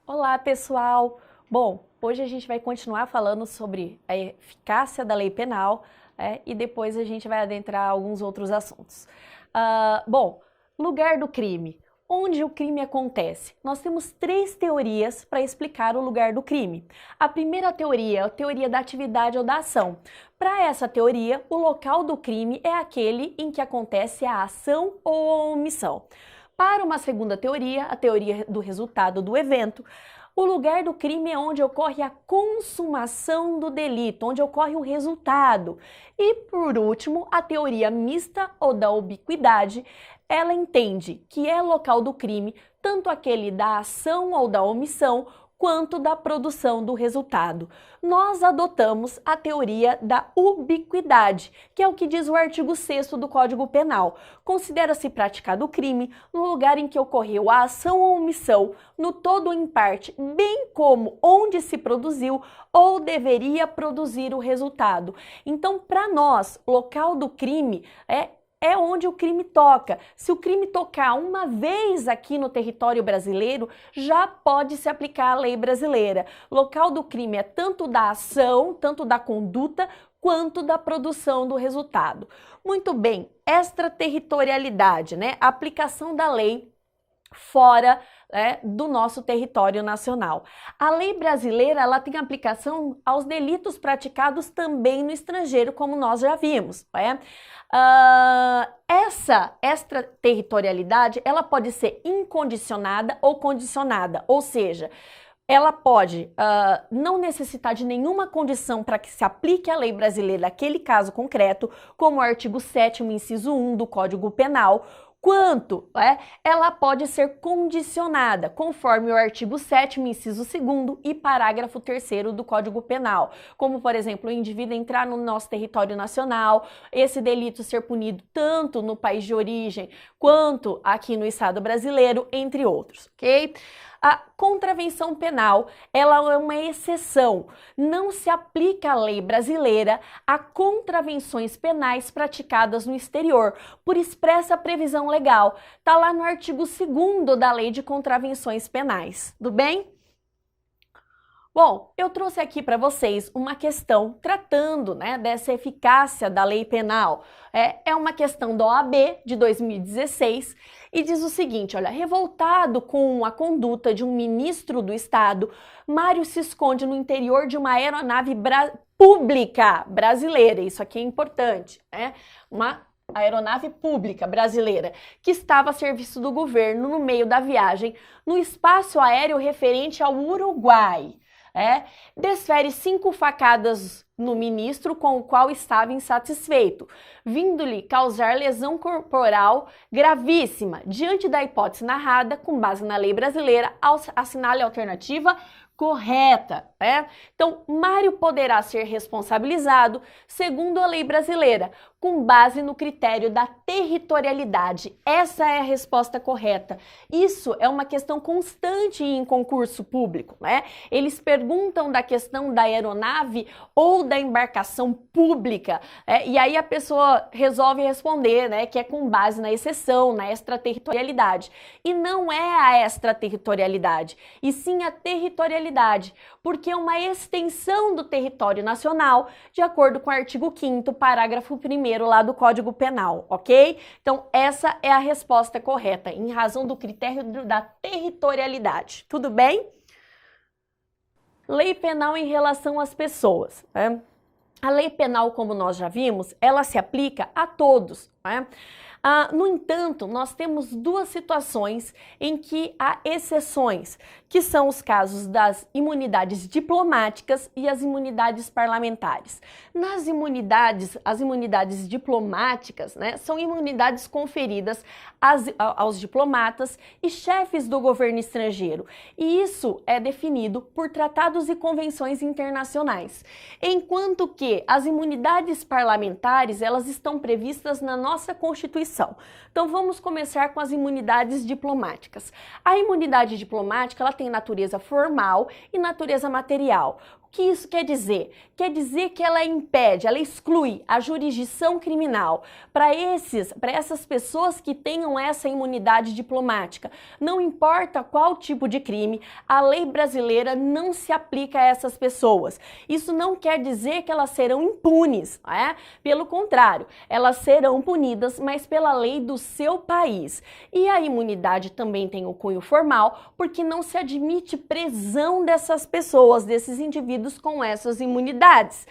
Olá, pessoal! Bom, hoje a gente vai continuar falando sobre a eficácia da lei penal, e depois a gente vai adentrar alguns outros assuntos. Bom, lugar do crime. Onde o crime acontece? Nós temos três teorias para explicar o lugar do crime. A primeira teoria é a teoria da atividade ou da ação. Para essa teoria, o local do crime é aquele em que acontece a ação ou a omissão. Para uma segunda teoria, a teoria do resultado do evento, o lugar do crime é onde ocorre a consumação do delito, onde ocorre o resultado. E, por último, a teoria mista ou da ubiquidade, ela entende que é local do crime tanto aquele da ação ou da omissão, quanto da produção do resultado. Nós adotamos a teoria da ubiquidade, que é o que diz o artigo 6º do Código Penal. Considera-se praticado o crime no lugar em que ocorreu a ação ou omissão, no todo ou em parte, bem como onde se produziu ou deveria produzir o resultado. Então, para nós, local do crime é onde o crime toca. Se o crime tocar uma vez aqui no território brasileiro, já pode se aplicar a lei brasileira. Local do crime é tanto da ação, tanto da conduta, quanto da produção do resultado. Muito bem, extraterritorialidade, a aplicação da lei fora do nosso território nacional. A lei brasileira ela tem aplicação aos delitos praticados também no estrangeiro, como nós já vimos. Essa extraterritorialidade ela pode ser incondicionada ou condicionada, ou seja, ela pode não necessitar de nenhuma condição para que se aplique a lei brasileira naquele caso concreto, como o artigo 7º, inciso 1 do Código Penal, quanto ela pode ser condicionada, conforme o artigo 7º, inciso 2º e parágrafo 3º do Código Penal, como, por exemplo, o indivíduo entrar no nosso território nacional, esse delito ser punido tanto no país de origem quanto aqui no Estado brasileiro, entre outros, ok? A contravenção penal, ela é uma exceção, não se aplica a lei brasileira a contravenções penais praticadas no exterior, por expressa previsão legal. Está lá no artigo 2º da Lei de Contravenções Penais, tudo bem? Bom, eu trouxe aqui para vocês uma questão tratando dessa eficácia da lei penal. É uma questão da OAB de 2016 e diz o seguinte, olha, revoltado com a conduta de um ministro do Estado, Mário se esconde no interior de uma aeronave pública brasileira, isso aqui é importante, uma aeronave pública brasileira, que estava a serviço do governo no meio da viagem, no espaço aéreo referente ao Uruguai. Desfere 5 facadas no ministro com o qual estava insatisfeito, vindo-lhe causar lesão corporal gravíssima. Diante da hipótese narrada, com base na lei brasileira, assinale a alternativa correta. Então, Mário poderá ser responsabilizado segundo a lei brasileira, com base no critério da territorialidade. Essa é a resposta correta. Isso é uma questão constante em concurso público, Eles perguntam da questão da aeronave ou da embarcação pública, e aí a pessoa resolve responder, que é com base na exceção, na extraterritorialidade. E não é a extraterritorialidade, e sim a territorialidade, porque é uma extensão do território nacional, de acordo com o artigo 5º, parágrafo 1º lá do Código Penal, ok? Então, essa é a resposta correta, em razão do critério da territorialidade. Tudo bem? Lei penal em relação às pessoas. A lei penal, como nós já vimos, ela se aplica a todos. No entanto, nós temos duas situações em que há exceções, que são os casos das imunidades diplomáticas e as imunidades parlamentares. As imunidades diplomáticas, são imunidades conferidas aos diplomatas e chefes do governo estrangeiro, e isso é definido por tratados e convenções internacionais, enquanto que as imunidades parlamentares, elas estão previstas na nossa Constituição. Então vamos começar com as imunidades diplomáticas. A imunidade diplomática, ela tem natureza formal e natureza material. que isso quer dizer? Quer dizer que ela impede, ela exclui a jurisdição criminal para essas pessoas que tenham essa imunidade diplomática. Não importa qual tipo de crime, a lei brasileira não se aplica a essas pessoas. Isso não quer dizer que elas serão impunes, não é? Pelo contrário, elas serão punidas, mas pela lei do seu país. E a imunidade também tem o cunho formal, porque não se admite prisão dessas pessoas, desses indivíduos com essas imunidades.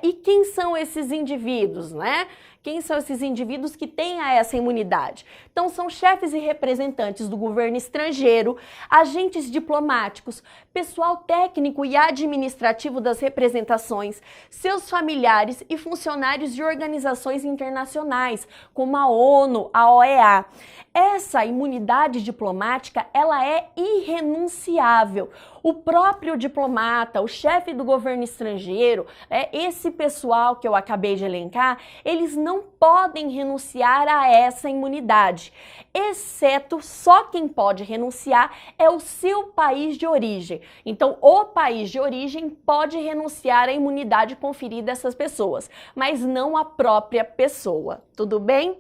E quem são esses indivíduos, né? Quem são esses indivíduos que têm essa imunidade? Então, são chefes e representantes do governo estrangeiro, agentes diplomáticos, pessoal técnico e administrativo das representações, seus familiares e funcionários de organizações internacionais, como a ONU, a OEA. Essa imunidade diplomática, ela é irrenunciável. O próprio diplomata, o chefe do governo estrangeiro, esse pessoal que eu acabei de elencar, eles não podem renunciar a essa imunidade, exceto só quem pode renunciar é o seu país de origem. Então, o país de origem pode renunciar à imunidade conferida a essas pessoas, mas não a própria pessoa. Tudo bem?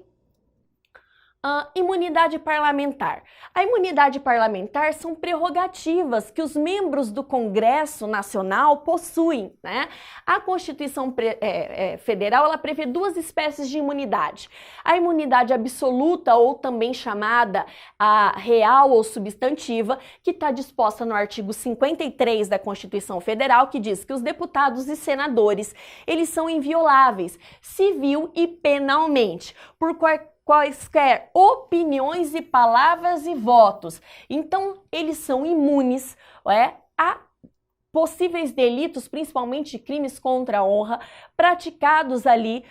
Imunidade parlamentar. A imunidade parlamentar são prerrogativas que os membros do Congresso Nacional possuem, né? A Constituição Federal, ela prevê duas espécies de imunidade. A imunidade absoluta, ou também chamada a real ou substantiva, que está disposta no artigo 53 da Constituição Federal, que diz que os deputados e senadores, eles são invioláveis, civil e penalmente, por quaisquer opiniões e palavras e votos. Então, eles são imunes a possíveis delitos, principalmente crimes contra a honra, praticados ali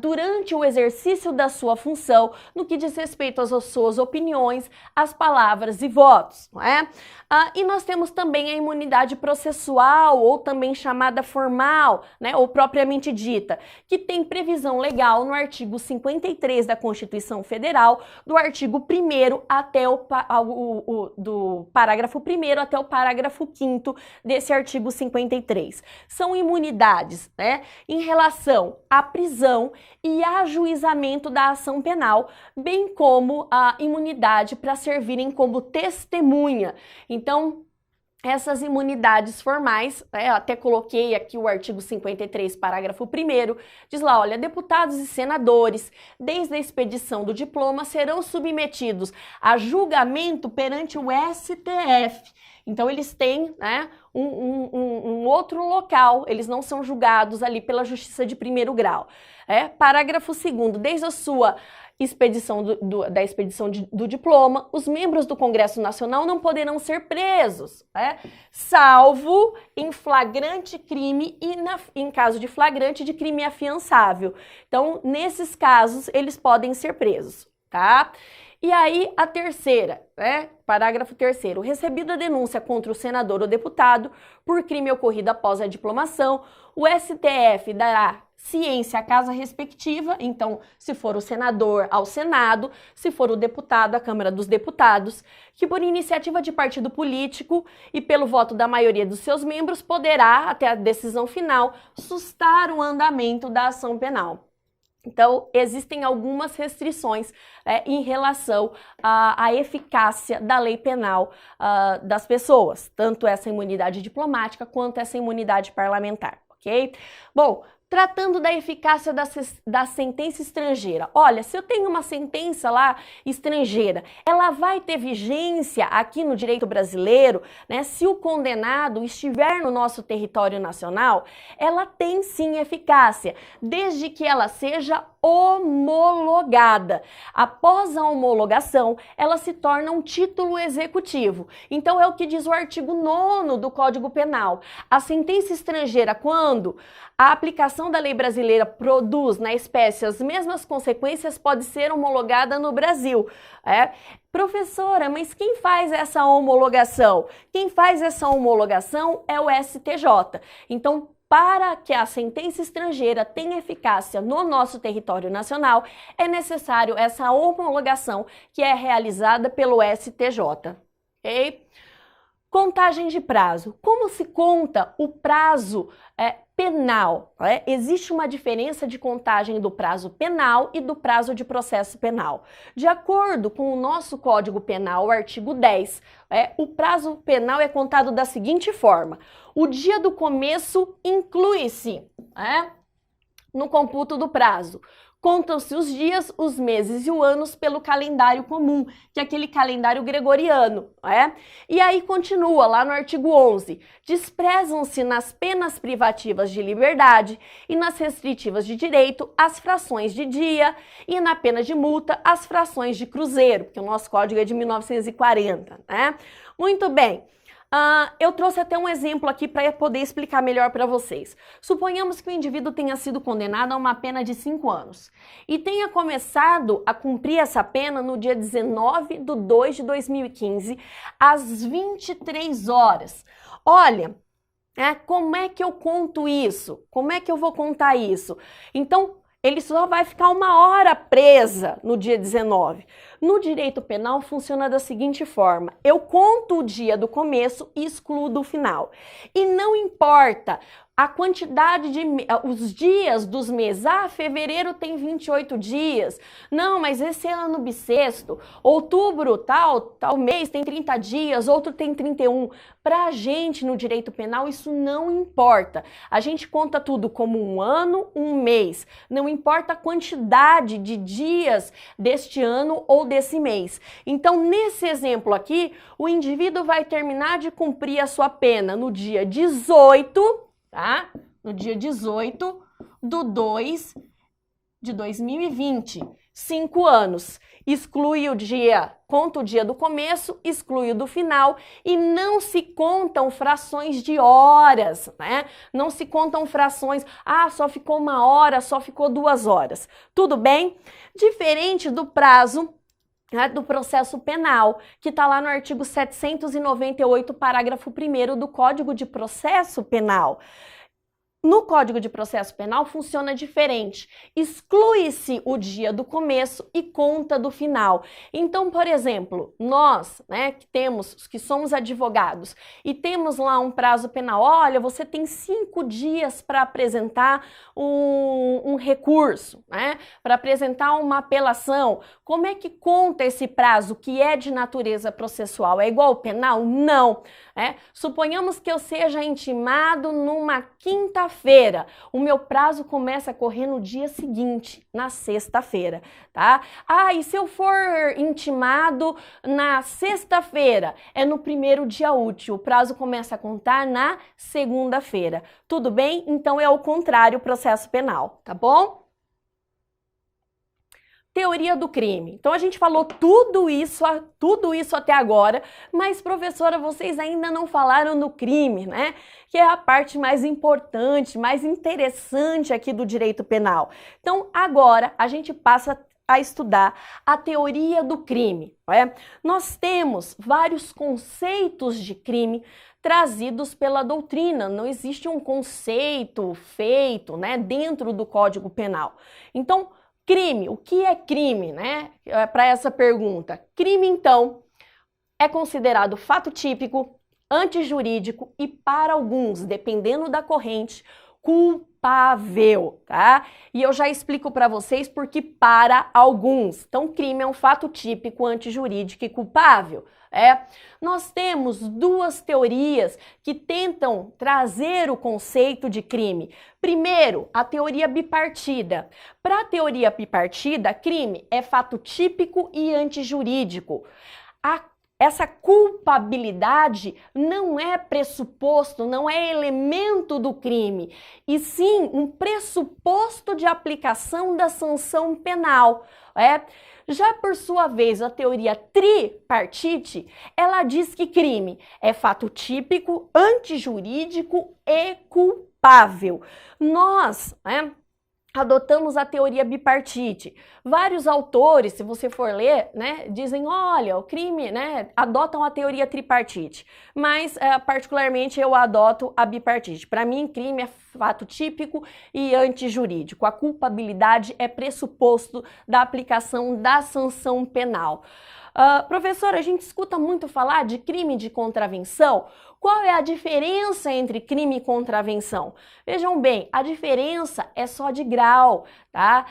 durante o exercício da sua função, no que diz respeito às suas opiniões, às palavras e votos, não é? E nós temos também a imunidade processual, ou também chamada formal, né, ou propriamente dita, que tem previsão legal no artigo 53 da Constituição Federal, do artigo 1º até do parágrafo 1º até o parágrafo 5º desse artigo 53. São imunidades, né, em relação à prisão e ajuizamento da ação penal, bem como a imunidade para servirem como testemunha. Então, essas imunidades formais, até coloquei aqui o artigo 53, parágrafo 1º, diz lá, olha, deputados e senadores, desde a expedição do diploma, serão submetidos a julgamento perante o STF. Então, eles têm, né, um outro local, eles não são julgados ali pela Justiça de primeiro grau. Parágrafo 2º, desde a sua expedição do diploma, os membros do Congresso Nacional não poderão ser presos, salvo em flagrante crime e em caso de flagrante de crime afiançável. Então, nesses casos, eles podem ser presos, tá? E aí, a terceira, parágrafo 3º, recebida a denúncia contra o senador ou deputado por crime ocorrido após a diplomação, o STF dará ciência à casa respectiva, então, se for o senador, ao Senado, se for o deputado, à Câmara dos Deputados, que por iniciativa de partido político e pelo voto da maioria dos seus membros, poderá, até a decisão final, sustar o andamento da ação penal. Então, existem algumas restrições em relação à eficácia da lei penal das pessoas, tanto essa imunidade diplomática quanto essa imunidade parlamentar, ok? Bom, tratando da eficácia da sentença estrangeira. Olha, se eu tenho uma sentença lá estrangeira, ela vai ter vigência aqui no direito brasileiro, né? Se o condenado estiver no nosso território nacional, ela tem sim eficácia, desde que ela seja homologada. Após a homologação, ela se torna um título executivo. Então, é o que diz o artigo 9º do Código Penal. A sentença estrangeira, quando a aplicação da lei brasileira produz na espécie as mesmas consequências, pode ser homologada no Brasil. Professora, mas quem faz essa homologação? Quem faz essa homologação é o STJ. Então, para que a sentença estrangeira tenha eficácia no nosso território nacional, é necessário essa homologação que é realizada pelo STJ. Ok? Contagem de prazo. Como se conta o prazo penal? Existe uma diferença de contagem do prazo penal e do prazo de processo penal. De acordo com o nosso Código Penal, o artigo 10, o prazo penal é contado da seguinte forma: o dia do começo inclui-se no computo do prazo. Contam-se os dias, os meses e os anos pelo calendário comum, que é aquele calendário gregoriano, E aí continua lá no artigo 11. Desprezam-se nas penas privativas de liberdade e nas restritivas de direito as frações de dia e na pena de multa as frações de cruzeiro, porque o nosso código é de 1940, Muito bem. Eu trouxe até um exemplo aqui para poder explicar melhor para vocês. Suponhamos que o indivíduo tenha sido condenado a uma pena de 5 anos e tenha começado a cumprir essa pena no dia 19/2/2015, às 23 horas. Olha, como é que eu conto isso? Como é que eu vou contar isso? Então, ele só vai ficar 1 hora presa no dia 19. No direito penal funciona da seguinte forma: eu conto o dia do começo e excluo do final. E não importa a quantidade os dias dos meses. Fevereiro tem 28 dias. Não, mas esse é ano bissexto. Outubro, tal mês tem 30 dias, outro tem 31. Pra gente, no direito penal, isso não importa. A gente conta tudo como um ano, um mês. Não importa a quantidade de dias deste ano ou desse mês. Então, nesse exemplo aqui, o indivíduo vai terminar de cumprir a sua pena no dia 18, no dia 18/2/2020, 5 anos. Exclui o dia, conta o dia do começo, exclui o do final e não se contam frações de horas, Não se contam frações, só ficou 1 hora, só ficou 2 horas. Tudo bem? Diferente do prazo do processo penal, que está lá no artigo 798, parágrafo 1º do Código de Processo Penal. No Código de Processo Penal funciona diferente. Exclui-se o dia do começo e conta do final. Então, por exemplo, nós, que somos advogados e temos lá um prazo penal, olha, você tem 5 dias para apresentar um recurso, Para apresentar uma apelação. Como é que conta esse prazo que é de natureza processual? É igual ao penal? Não. Suponhamos que eu seja intimado numa quinta-feira. O meu prazo começa a correr no dia seguinte, na sexta-feira, tá? E se eu for intimado na sexta-feira? É no primeiro dia útil. O prazo começa a contar na segunda-feira. Tudo bem? Então é o contrário o processo penal, tá bom? Teoria do crime. Então a gente falou tudo isso até agora, mas professora, vocês ainda não falaram no crime, Que é a parte mais importante, mais interessante aqui do direito penal. Então agora a gente passa a estudar a teoria do crime. Nós temos vários conceitos de crime trazidos pela doutrina. Não existe um conceito feito, dentro do Código Penal. Então, crime, o que é crime, Para essa pergunta. Crime, então, é considerado fato típico, antijurídico e, para alguns, dependendo da corrente, culpável, tá? E eu já explico para vocês porque para alguns. Então, crime é um fato típico, antijurídico e culpável. Nós temos 2 teorias que tentam trazer o conceito de crime. Primeiro, a teoria bipartida. Para a teoria bipartida, crime é fato típico e antijurídico. Essa culpabilidade não é pressuposto, não é elemento do crime, e sim um pressuposto de aplicação da sanção penal. Já por sua vez, a teoria tripartite, ela diz que crime é fato típico, antijurídico e culpável. Nós, adotamos a teoria bipartite. Vários autores, se você for ler, dizem, olha, o crime, adotam a teoria tripartite. Mas, particularmente, eu adoto a bipartite. Para mim, crime é fato típico e antijurídico. A culpabilidade é pressuposto da aplicação da sanção penal. Professora, a gente escuta muito falar de crime de contravenção. Qual é a diferença entre crime e contravenção? Vejam bem, a diferença é só de grau, tá?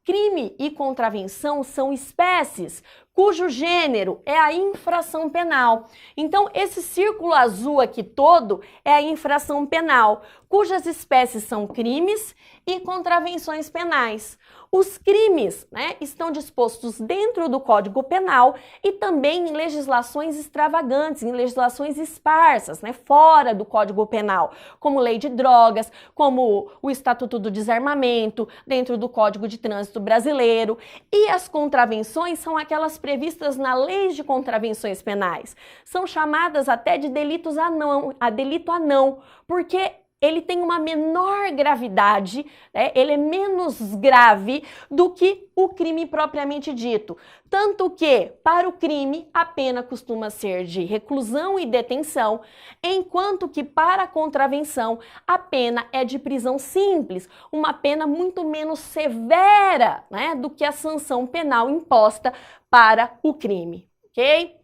Crime e contravenção são espécies cujo gênero é a infração penal. Então, esse círculo azul aqui todo é a infração penal, cujas espécies são crimes e contravenções penais. Os crimes, estão dispostos dentro do Código Penal e também em legislações extravagantes, em legislações esparsas, fora do Código Penal, como lei de drogas, como o Estatuto do Desarmamento, dentro do Código de Trânsito Brasileiro. E as contravenções são aquelas previstas na Lei de Contravenções Penais. São chamadas até de delito anão, porque ele tem uma menor gravidade, ele é menos grave do que o crime propriamente dito. Tanto que, para o crime, a pena costuma ser de reclusão e detenção, enquanto que, para a contravenção, a pena é de prisão simples, uma pena muito menos severa, do que a sanção penal imposta para o crime, ok?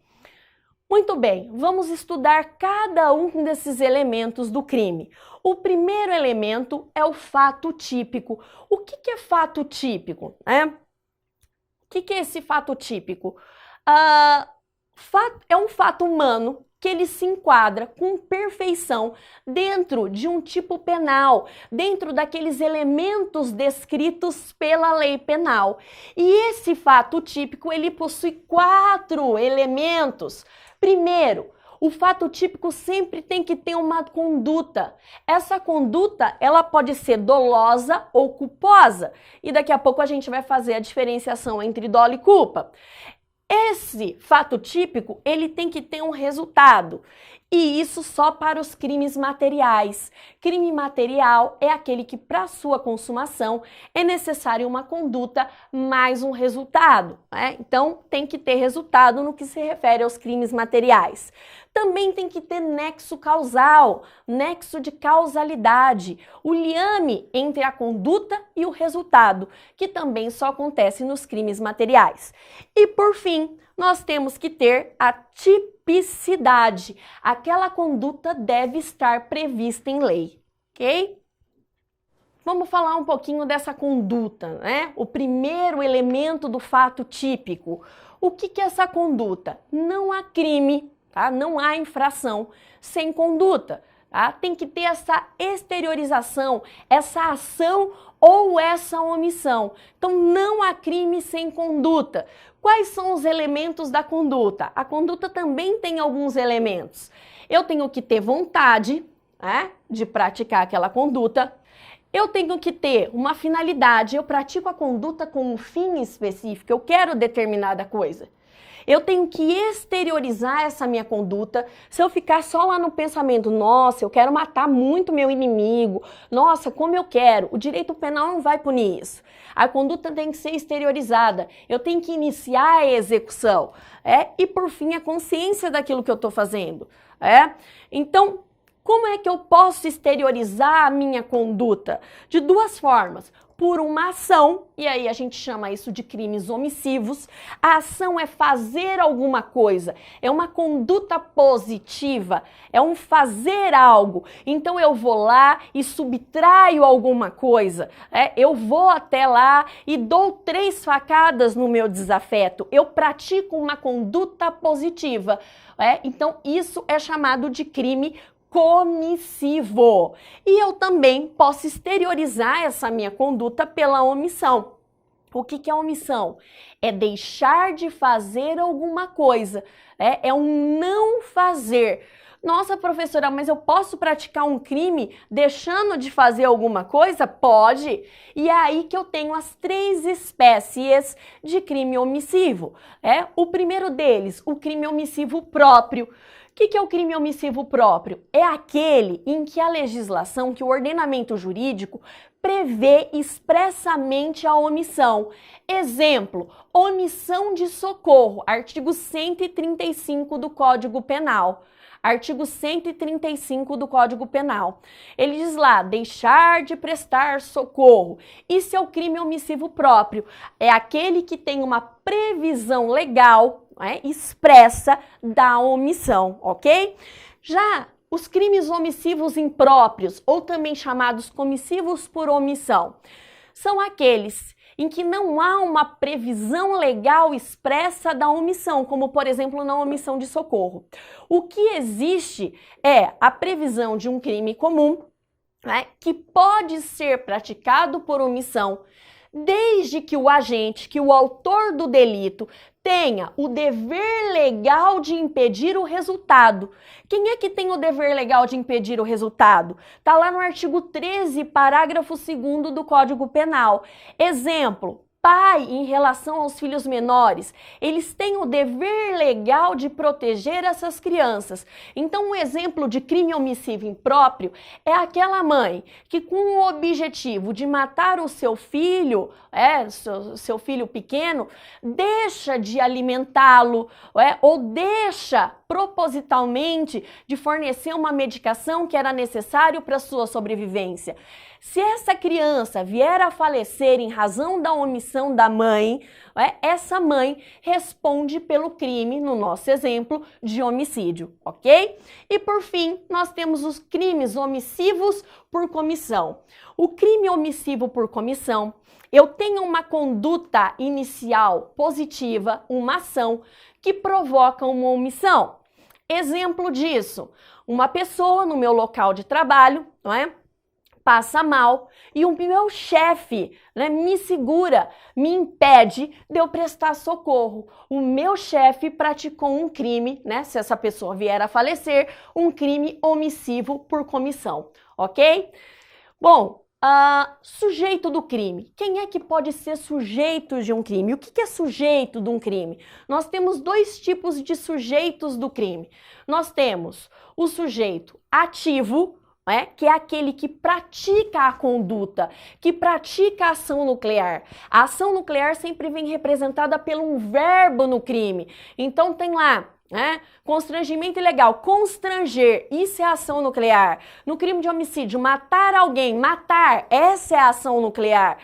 Muito bem, vamos estudar cada um desses elementos do crime. O primeiro elemento é o fato típico. O que é fato típico? O que é esse fato típico? É um fato humano que ele se enquadra com perfeição dentro de um tipo penal, dentro daqueles elementos descritos pela lei penal. E esse fato típico, ele possui 4 elementos. Primeiro, o fato típico sempre tem que ter uma conduta. Essa conduta, ela pode ser dolosa ou culposa. E daqui a pouco a gente vai fazer a diferenciação entre dolo e culpa. Esse fato típico, ele tem que ter um resultado. E isso só para os crimes materiais. Crime material é aquele que, para sua consumação, é necessário uma conduta mais um resultado, Então, tem que ter resultado no que se refere aos crimes materiais. Também tem que ter nexo causal, nexo de causalidade, o liame entre a conduta e o resultado, que também só acontece nos crimes materiais. E, por fim, nós temos que ter a tipicidade. Aquela conduta deve estar prevista em lei, ok? Vamos falar um pouquinho dessa conduta, O primeiro elemento do fato típico. O que é essa conduta? Não há crime, Não há infração sem conduta, Tem que ter essa exteriorização, essa ação ou essa omissão. Então, não há crime sem conduta. Quais são os elementos da conduta? A conduta também tem alguns elementos. Eu tenho que ter vontade, de praticar aquela conduta. Eu tenho que ter uma finalidade. Eu pratico a conduta com um fim específico. Eu quero determinada coisa. Eu tenho que exteriorizar essa minha conduta. Se eu ficar só lá no pensamento, nossa, eu quero matar muito meu inimigo, nossa, como eu quero, o direito penal não vai punir isso. A conduta tem que ser exteriorizada. Eu tenho que iniciar a execução. E por fim, a consciência daquilo que eu estou fazendo. Então, como é que eu posso exteriorizar a minha conduta? De 2 formas. Por uma ação, e aí a gente chama isso de crimes omissivos. A ação é fazer alguma coisa, é uma conduta positiva, é um fazer algo. Então eu vou lá e subtraio alguma coisa, eu vou até lá e dou 3 facadas no meu desafeto. Eu pratico uma conduta positiva, Então isso é chamado de crime comissivo. E eu também posso exteriorizar essa minha conduta pela omissão. O que é omissão? É deixar de fazer alguma coisa, é um não fazer. Nossa, professora, mas eu posso praticar um crime deixando de fazer alguma coisa? Pode. E é aí que eu tenho as 3 espécies de crime omissivo. O primeiro deles, o crime omissivo próprio. O que é o crime omissivo próprio? É aquele em que a legislação, que o ordenamento jurídico prevê expressamente a omissão. Exemplo, omissão de socorro, artigo 135 do Código Penal. artigo 135 do Código Penal. Ele diz lá, deixar de prestar socorro. Isso é o crime omissivo próprio. É aquele que tem uma previsão legal, né, expressa da omissão, ok? Já os crimes omissivos impróprios, ou também chamados comissivos por omissão, são aqueles em que não há uma previsão legal expressa da omissão, como, por exemplo, na omissão de socorro. O que existe é a previsão de um crime comum, né, que pode ser praticado por omissão, desde que o agente, que o autor do delito, tenha o dever legal de impedir o resultado. Quem é que tem o dever legal de impedir o resultado? Está lá no artigo 13, parágrafo 2º do Código Penal. Exemplo. Pai, em relação aos filhos menores, eles têm o dever legal de proteger essas crianças. Então, um exemplo de crime omissivo impróprio é aquela mãe que, com o objetivo de matar o seu filho, seu filho pequeno, deixa de alimentá-lo, ou deixa propositalmente de fornecer uma medicação que era necessário para sua sobrevivência. Se essa criança vier a falecer em razão da omissão da mãe, essa mãe responde pelo crime, no nosso exemplo, de homicídio, ok? E por fim, nós temos os crimes omissivos por comissão. O crime omissivo por comissão, eu tenho uma conduta inicial positiva, uma ação que provoca uma omissão. Exemplo disso, uma pessoa no meu local de trabalho, passa mal e o meu chefe, me segura, me impede de eu prestar socorro. O meu chefe praticou um crime, se essa pessoa vier a falecer, um crime omissivo por comissão, ok? Bom, sujeito do crime. Quem é que pode ser sujeito de um crime? O que é sujeito de um crime? Nós temos dois tipos de sujeitos do crime. Nós temos o sujeito ativo, que é aquele que pratica a conduta, que pratica a ação nuclear. A ação nuclear sempre vem representada por um verbo no crime. Então tem lá, constrangimento ilegal, constranger, isso é ação nuclear. No crime de homicídio, matar alguém, matar, essa é a ação nuclear.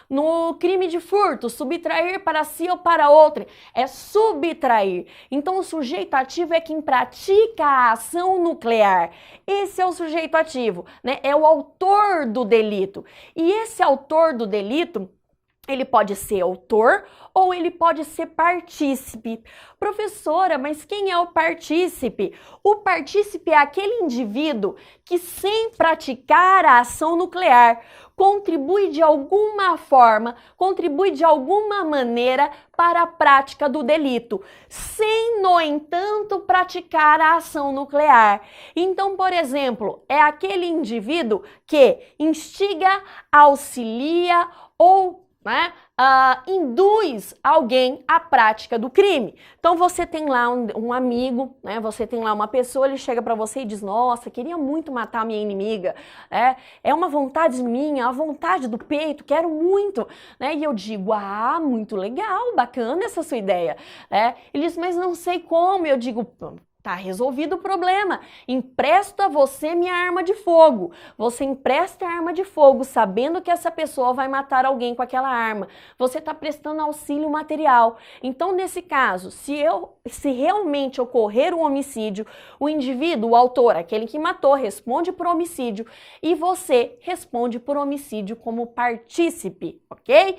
No crime de furto, subtrair para si ou para outra, é subtrair. Então o sujeito ativo é quem pratica a ação nuclear. Esse é o sujeito ativo, é o autor do delito. E esse autor do delito, ele pode ser autor ou ele pode ser partícipe. Professora, mas quem é o partícipe? O partícipe é aquele indivíduo que, sem praticar a ação nuclear, contribui de alguma forma, contribui de alguma maneira para a prática do delito, sem, no entanto, praticar a ação nuclear. Então, por exemplo, é aquele indivíduo que instiga, auxilia ou induz alguém à prática do crime. Então você tem lá um amigo, você tem lá uma pessoa, ele chega para você e diz, nossa, queria muito matar a minha inimiga, é uma vontade minha, a vontade do peito, quero muito, e eu digo, muito legal, bacana essa sua ideia, ele diz, mas não sei como, eu digo, tá resolvido o problema, empresto a você minha arma de fogo. Você empresta a arma de fogo sabendo que essa pessoa vai matar alguém com aquela arma. Você está prestando auxílio material. Então, nesse caso, se realmente ocorrer um homicídio, o indivíduo, o autor, aquele que matou, responde por homicídio e você responde por homicídio como partícipe, ok?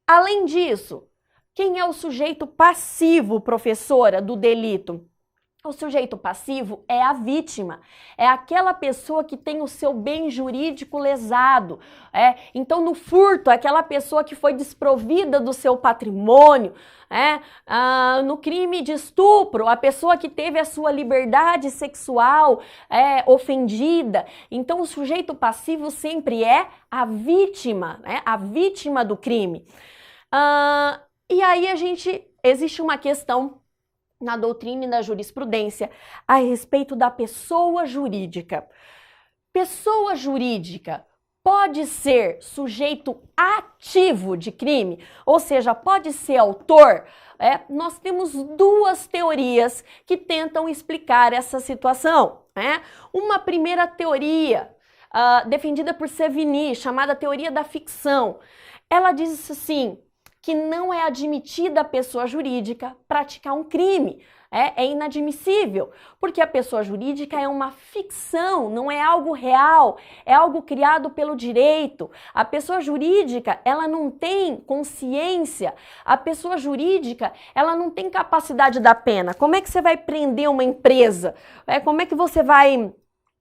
Além disso, quem é o sujeito passivo, professora, do delito? O sujeito passivo é a vítima, é aquela pessoa que tem o seu bem jurídico lesado. Então, no furto, é aquela pessoa que foi desprovida do seu patrimônio. No crime de estupro, a pessoa que teve a sua liberdade sexual ofendida. Então, o sujeito passivo sempre é a vítima do crime. E aí existe uma questão na doutrina e na jurisprudência a respeito da pessoa jurídica. Pessoa jurídica, pode ser sujeito ativo de crime, ou seja, pode ser autor. Nós temos duas teorias que tentam explicar essa situação. Uma primeira teoria, defendida por Sevigny, chamada teoria da ficção, ela diz assim, que não é admitida a pessoa jurídica praticar um crime. É inadmissível, porque a pessoa jurídica é uma ficção, não é algo real, é algo criado pelo direito. A pessoa jurídica, ela não tem consciência, a pessoa jurídica, ela não tem capacidade da pena. Como é que você vai prender uma empresa? Como é que você vai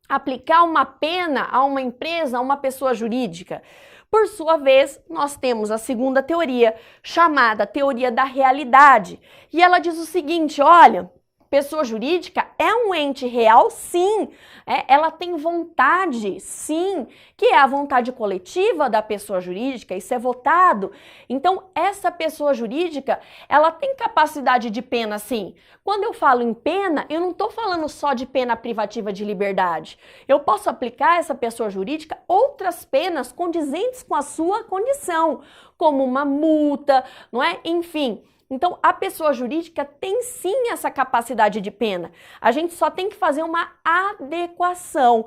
aplicar uma pena a uma empresa, a uma pessoa jurídica? Por sua vez, nós temos a segunda teoria, chamada teoria da realidade. E ela diz o seguinte, olha, pessoa jurídica é um ente real, sim. Ela tem vontade, sim, que é a vontade coletiva da pessoa jurídica, isso é votado. Então, essa pessoa jurídica, ela tem capacidade de pena, sim. Quando eu falo em pena, eu não estou falando só de pena privativa de liberdade. Eu posso aplicar a essa pessoa jurídica outras penas condizentes com a sua condição, como uma multa, não é? Enfim. Então, a pessoa jurídica tem sim essa capacidade de pena. A gente só tem que fazer uma adequação,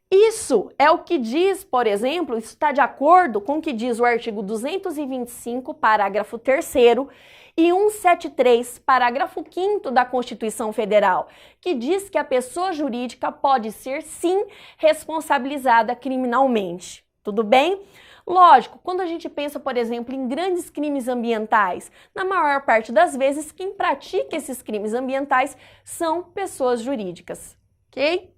Isso é o que diz, por exemplo, isso está de acordo com o que diz o artigo 225, parágrafo 3º, e 173, parágrafo 5º da Constituição Federal, que diz que a pessoa jurídica pode ser, sim, responsabilizada criminalmente. Tudo bem? Lógico, quando a gente pensa, por exemplo, em grandes crimes ambientais, na maior parte das vezes, quem pratica esses crimes ambientais são pessoas jurídicas, ok?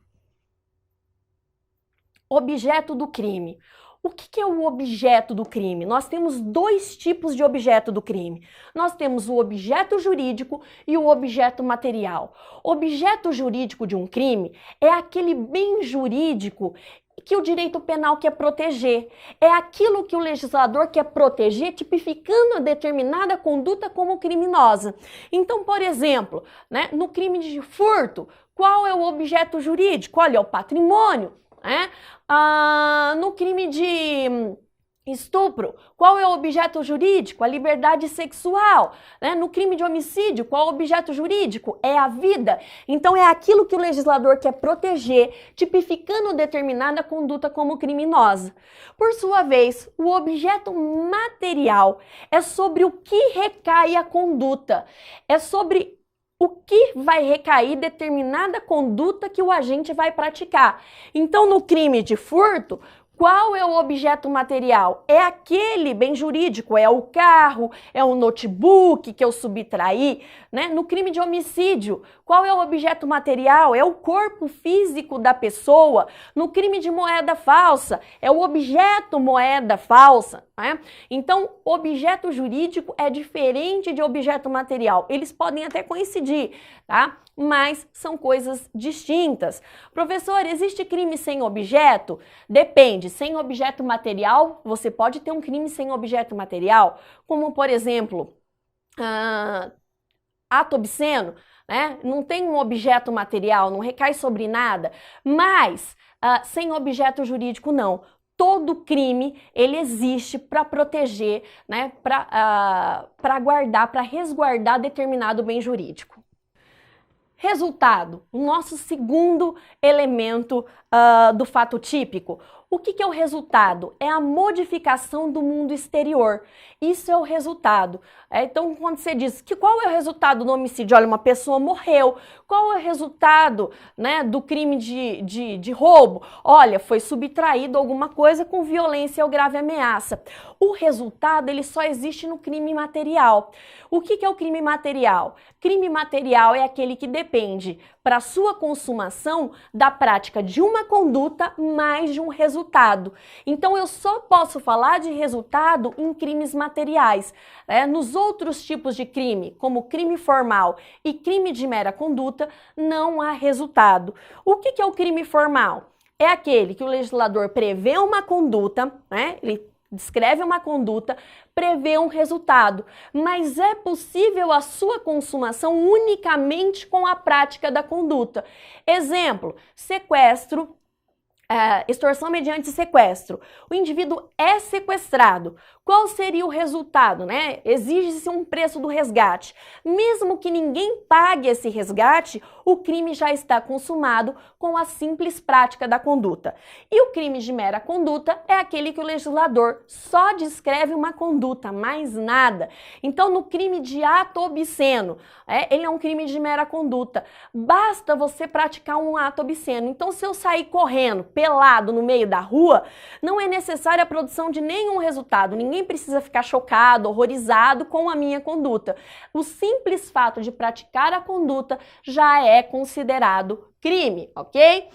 Objeto do crime. O que é o objeto do crime? Nós temos dois tipos de objeto do crime. Nós temos o objeto jurídico e o objeto material. Objeto jurídico de um crime é aquele bem jurídico que o direito penal quer proteger. É aquilo que o legislador quer proteger, tipificando determinada conduta como criminosa. Então, por exemplo, no crime de furto, qual é o objeto jurídico? Olha, é o patrimônio. No crime de estupro, qual é o objeto jurídico? A liberdade sexual. No crime de homicídio, qual é o objeto jurídico? É a vida. Então, é aquilo que o legislador quer proteger, tipificando determinada conduta como criminosa. Por sua vez, o objeto material é sobre o que recai a conduta. É sobre o que vai recair determinada conduta que o agente vai praticar. Então, no crime de furto, qual é o objeto material? É aquele bem jurídico, é o carro, é o notebook que eu subtraí, No crime de homicídio, qual é o objeto material? É o corpo físico da pessoa. No crime de moeda falsa, é o objeto moeda falsa, Então, objeto jurídico é diferente de objeto material. Eles podem até coincidir, tá? Mas são coisas distintas. Professor, existe crime sem objeto? Depende. Sem objeto material, você pode ter um crime sem objeto material, como, por exemplo, ato obsceno, Não tem um objeto material, não recai sobre nada, mas sem objeto jurídico, não. Todo crime, ele existe para proteger, para guardar, para resguardar determinado bem jurídico. Resultado, o nosso segundo elemento do fato típico. O que é o resultado? É a modificação do mundo exterior. Isso é o resultado. Então, quando você diz que qual é o resultado do homicídio? Olha, uma pessoa morreu. Qual é o resultado, do crime de roubo? Olha, foi subtraído alguma coisa com violência ou grave ameaça. O resultado, ele só existe no crime material. O que é o crime material? Crime material é aquele que depende, para sua consumação, da prática de uma conduta mais de um resultado. Então, eu só posso falar de resultado em crimes materiais. Nos outros tipos de crime, como crime formal e crime de mera conduta, não há resultado. O que é o crime formal? É aquele que o legislador prevê uma conduta, ele descreve uma conduta, prevê um resultado, mas é possível a sua consumação unicamente com a prática da conduta. Exemplo, sequestro, extorsão mediante sequestro. O indivíduo é sequestrado. Qual seria o resultado, né? Exige-se um preço do resgate. Mesmo que ninguém pague esse resgate, o crime já está consumado com a simples prática da conduta. E o crime de mera conduta é aquele que o legislador só descreve uma conduta, mais nada. Então, no crime de ato obsceno, ele é um crime de mera conduta. Basta você praticar um ato obsceno. Então, se eu sair correndo, pelado no meio da rua, não é necessária a produção de nenhum resultado. Ninguém precisa ficar chocado, horrorizado com a minha conduta. O simples fato de praticar a conduta já é considerado crime, ok?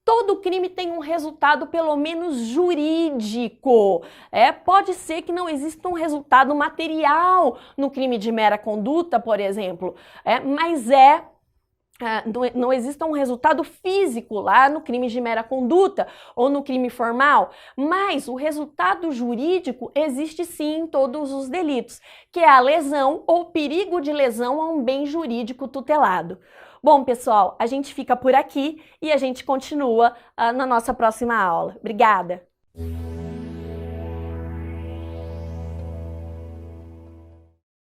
Todo crime tem um resultado pelo menos jurídico. Pode ser que não exista um resultado material no crime de mera conduta, por exemplo, mas não existe um resultado físico lá no crime de mera conduta ou no crime formal, mas o resultado jurídico existe sim em todos os delitos, que é a lesão ou perigo de lesão a um bem jurídico tutelado. Bom, pessoal, a gente fica por aqui e a gente continua na nossa próxima aula. Obrigada!